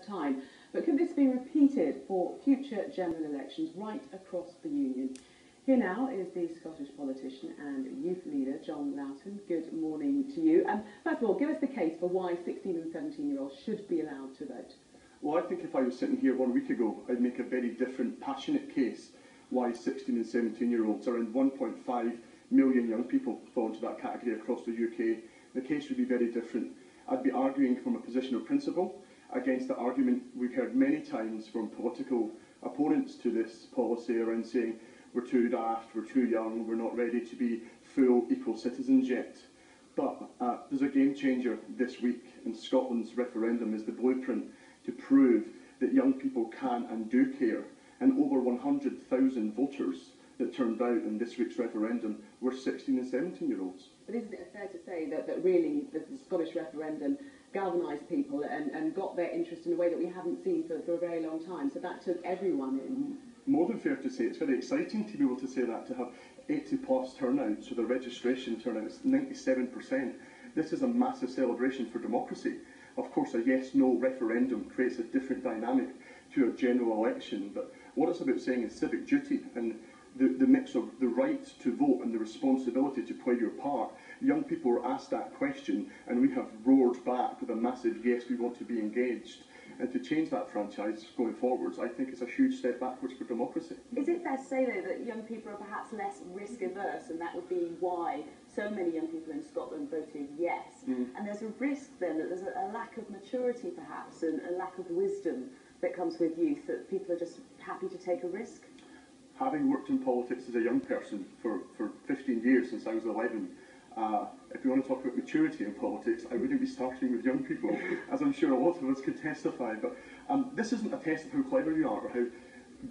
first time. But could this be repeated for future general elections right across the Union? Here now is the Scottish politician and youth leader, John Loughton. Good morning to you. First of all, give us the case for why 16 and 17-year-olds should be allowed to vote. Well, I think if I was sitting here 1 week ago, I'd make a very different, passionate case why 16 and 17-year-olds, around 1.5 million young people fall into that category across the UK. The case would be very different. I'd be arguing from a position of principle against the argument we've heard many times from political opponents to this policy around saying we're too daft, we're too young, we're not ready to be full equal citizens yet. But there's a game changer this week, and Scotland's referendum is the blueprint to prove that young people can and do care. And over 100,000 voters that turned out in this week's referendum were 16 and 17-year-olds. But isn't it fair to say that really the Scottish referendum galvanised people and got their interest in a way that we haven't seen for a very long time? So that took everyone in. More than fair to say. It's very exciting to be able to say that, to have 80+ turnout, so the registration turnout is 97%. This is a massive celebration for democracy. Of course, a yes-no referendum creates a different dynamic to a general election, but what it's about saying is civic duty and the mix of the right to vote and the responsibility to play your part. Young people were asked that question and we have roared back with a massive yes, we want to be engaged. And to change that franchise going forwards, I think it's a huge step backwards for democracy. Is it fair to say, though, that young people are perhaps less risk-averse, and that would be why so many young people in Scotland voted yes? And there's a risk, then, that there's a lack of maturity, perhaps, and a lack of wisdom that comes with youth, that people are just happy to take a risk? Having worked in politics as a young person for 15 years, since I was 11, if you want to talk about maturity in politics, I wouldn't be starting with young people, as I'm sure a lot of us could testify. But this isn't a test of how clever you are or how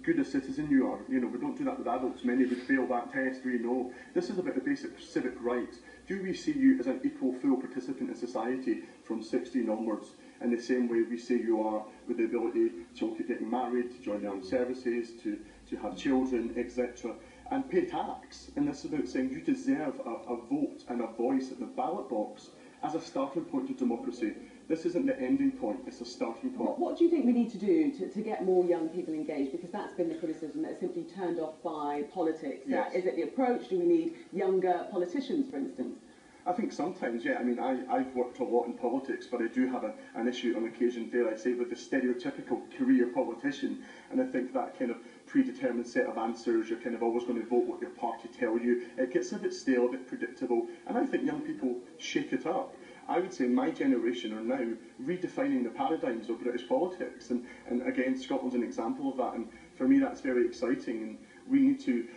good a citizen you are. You know, we don't do that with adults. Many would fail that test, we know. This is about the basic civic rights. Do we see you as an equal, full participant in society from 16 onwards, in the same way we say you are with the ability to look at getting married, to join the armed services, to have children, etc., and pay tax? And this is about saying you deserve a vote and a voice at the ballot box as a starting point to democracy. This isn't the ending point, it's a starting point. What do you think we need to do to get more young people engaged? Because that's been the criticism, that it's simply turned off by politics. Yes. Is it the approach? Do we need younger politicians, for instance? I think sometimes, yeah. I mean, I've worked a lot in politics, but I do have an issue on occasion, dare I say, with the stereotypical career politician. And I think that kind of predetermined set of answers, you're kind of always going to vote what your party tell you, it gets a bit stale, a bit predictable, and I think young people shake it up. I would say my generation are now redefining the paradigms of British politics, and again, Scotland's an example of that, and for me that's very exciting, and we need to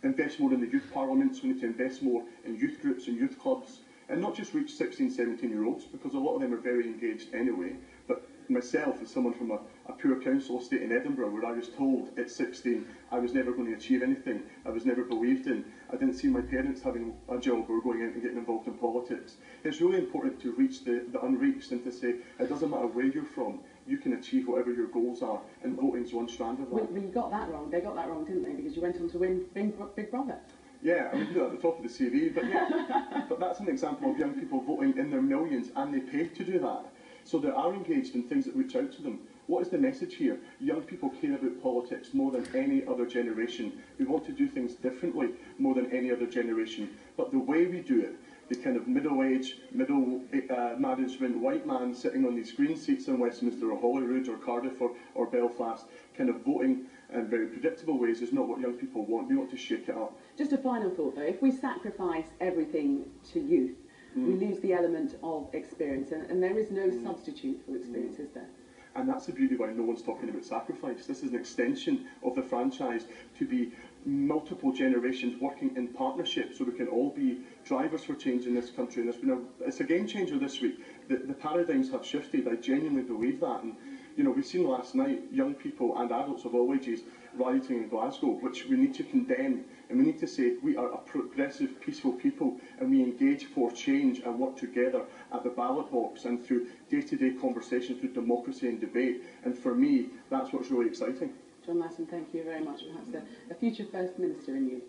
invest more in the youth parliaments, we need to invest more in youth groups and youth clubs, and not just reach 16, 17-year-olds, because a lot of them are very engaged anyway. But myself, as someone from a poor council estate in Edinburgh, where I was told at 16 I was never going to achieve anything, I was never believed in, I didn't see my parents having a job or going out and getting involved in politics. It's really important to reach the unreached and to say it doesn't matter where you're from, you can achieve whatever your goals are, and voting's one strand of that. Well, you got that wrong. They got that wrong, didn't they? Because you went on to win Big Brother. Yeah, I mean, you do that at the top of the CV, but yeah. But that's an example of young people voting in their millions, and they pay to do that. So they are engaged in things that reach out to them. What is the message here? Young people care about politics more than any other generation. We want to do things differently more than any other generation. But the way we do it, the kind of middle-aged, middle-management white man sitting on these green seats in Westminster or Holyrood or Cardiff or Belfast, kind of voting in very predictable ways, is not what young people want. We want to shake it up. Just a final thought, though. If we sacrifice everything to youth, we lose the element of experience, and there is no substitute for experience, is there? And that's the beauty why no one's talking about sacrifice. This is an extension of the franchise to be multiple generations working in partnership, so we can all be drivers for change in this country. And it's a game changer this week. The paradigms have shifted. I genuinely believe that. And you know, we've seen last night young people and adults of all ages rioting in Glasgow, which we need to condemn, and we need to say we are a progressive, peaceful people, and we engage for change and work together at the ballot box and through day-to-day conversations, through democracy and debate. And for me, that's what's really exciting. John Loughton, thank you very much. Perhaps a future First Minister in you.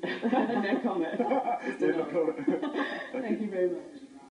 No comment. No comment. Thank you very much.